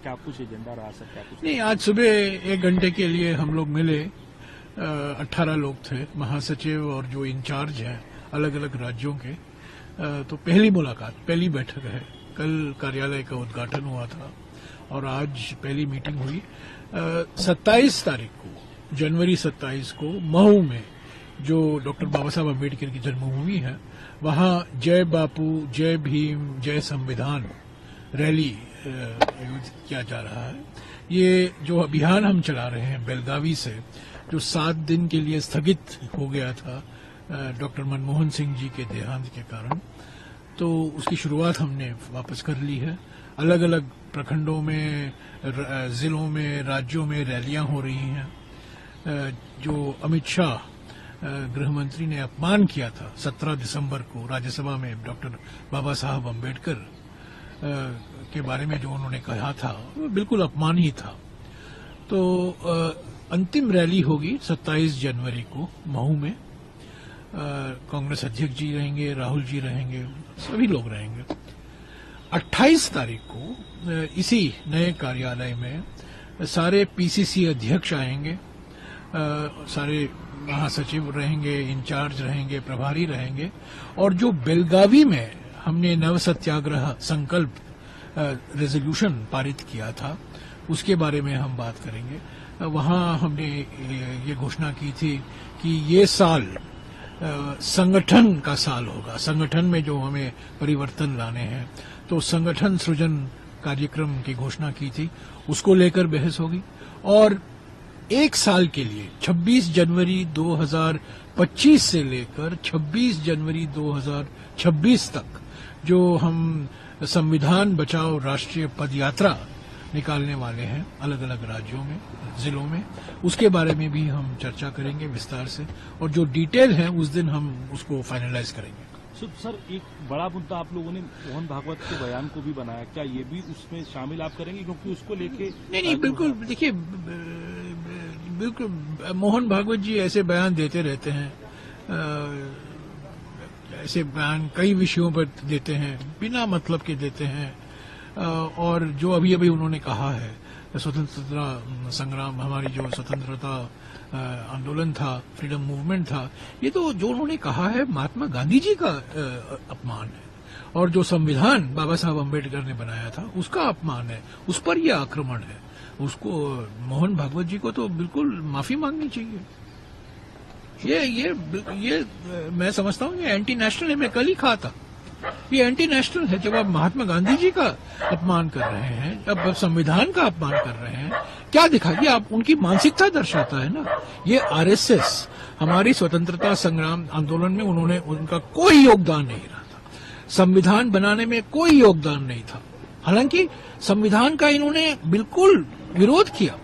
क्या कुछ एजेंडा रहा सर, क्या कुछ? नहीं, आज सुबह 1 घंटे के लिए हम लोग मिले। 18 लोग थे, महासचिव और जो इंचार्ज हैं अलग अलग राज्यों के। तो पहली मुलाकात, पहली बैठक है। कल कार्यालय का उद्घाटन हुआ था और आज पहली मीटिंग हुई। 27 तारीख को, जनवरी 27 को मऊ में, जो डॉक्टर बाबा साहब अम्बेडकर की जन्मभूमि है, वहां जय बापू, जय भीम, जय संविधान रैली आयोजित किया जा रहा है। ये जो अभियान हम चला रहे हैं बेलगावी से, जो 7 दिन के लिए स्थगित हो गया था डॉक्टर मनमोहन सिंह जी के देहांत के कारण, तो उसकी शुरुआत हमने वापस कर ली है। अलग अलग प्रखंडों में, जिलों में, राज्यों में रैलियां हो रही हैं। जो अमित शाह गृह मंत्री ने अपमान किया था 17 दिसंबर को राज्यसभा में डॉक्टर बाबा साहब अम्बेडकर के बारे में, जो उन्होंने कहा था, वो बिल्कुल अपमान ही था। तो अंतिम रैली होगी 27 जनवरी को मऊ में। कांग्रेस अध्यक्ष जी रहेंगे, राहुल जी रहेंगे, सभी लोग रहेंगे। 28 तारीख को इसी नए कार्यालय में सारे पीसीसी अध्यक्ष आएंगे, सारे महासचिव रहेंगे, इंचार्ज रहेंगे, प्रभारी रहेंगे, और जो बेलगावी में हमने नव सत्याग्रह संकल्प रेजोल्यूशन पारित किया था, उसके बारे में हम बात करेंगे। वहां हमने ये घोषणा की थी कि ये साल संगठन का साल होगा। संगठन में जो हमें परिवर्तन लाने हैं, तो संगठन सृजन कार्यक्रम की घोषणा की थी, उसको लेकर बहस होगी। और 1 साल के लिए 26 जनवरी 2025 से लेकर 26 जनवरी 2026 तक जो हम संविधान बचाओ राष्ट्रीय पदयात्रा निकालने वाले हैं अलग अलग राज्यों में, जिलों में, उसके बारे में भी हम चर्चा करेंगे विस्तार से, और जो डिटेल है उस दिन हम उसको फाइनलाइज करेंगे। सर, एक बड़ा मुद्दा आप लोगों ने मोहन भागवत के बयान को भी बनाया, क्या ये भी उसमें शामिल आप करेंगे? क्योंकि उसको लेके नहीं, बिल्कुल। देखिए, बिल्कुल मोहन भागवत जी ऐसे बयान देते रहते हैं, ऐसे बयान कई विषयों पर देते हैं, बिना मतलब के देते हैं। और जो अभी अभी उन्होंने कहा है, स्वतंत्रता संग्राम, हमारी जो स्वतंत्रता आंदोलन था, फ्रीडम मूवमेंट था, ये तो जो उन्होंने कहा है महात्मा गांधी जी का अपमान है, और जो संविधान बाबा साहब अम्बेडकर ने बनाया था उसका अपमान है, उस पर यह आक्रमण है। उसको, मोहन भागवत जी को तो बिल्कुल माफी मांगनी चाहिए। ये मैं समझता हूँ ये एंटी नेशनल है। मैं कल ही कहा था, ये एंटी नेशनल है। जब आप महात्मा गांधी जी का अपमान कर रहे हैं, जब आप संविधान का अपमान कर रहे हैं, क्या दिखाइए आप, उनकी मानसिकता दर्शाता है ना। ये आरएसएस, हमारी स्वतंत्रता संग्राम आंदोलन में उनका कोई योगदान नहीं रहा था, संविधान बनाने में कोई योगदान नहीं था। हालांकि संविधान का इन्होंने बिल्कुल विरोध किया,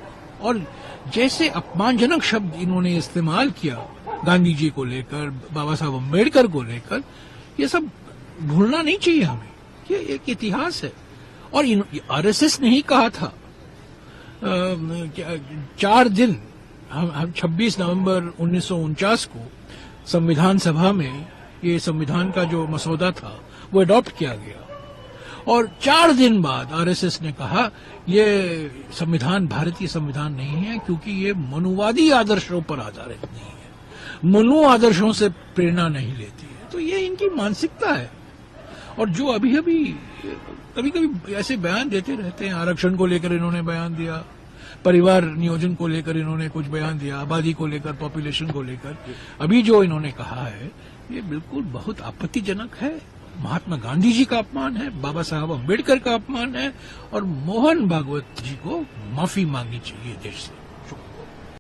और जैसे अपमानजनक शब्द इन्होंने इस्तेमाल किया गांधी जी को लेकर, बाबा साहब अम्बेडकर को लेकर, ये सब भूलना नहीं चाहिए हमें। ये एक इतिहास है। और आरएसएस ने ही कहा था 4 दिन, हम 26 नवंबर 1949 को संविधान सभा में ये संविधान का जो मसौदा था वो अडॉप्ट किया गया, और 4 दिन बाद आरएसएस ने कहा ये संविधान भारतीय संविधान नहीं है, क्योंकि ये मनुवादी आदर्शों पर आधारित नहीं है, मनु आदर्शों से प्रेरणा नहीं लेती है। तो ये इनकी मानसिकता है। और जो अभी कभी कभी ऐसे बयान देते रहते हैं, आरक्षण को लेकर इन्होंने बयान दिया, परिवार नियोजन को लेकर इन्होंने कुछ बयान दिया, आबादी को लेकर, पॉपुलेशन को लेकर, अभी जो इन्होंने कहा है ये बिल्कुल बहुत आपत्तिजनक है। महात्मा गांधी जी का अपमान है, बाबा साहब अम्बेडकर का अपमान है, और मोहन भागवत जी को माफी मांगनी चाहिए देश से।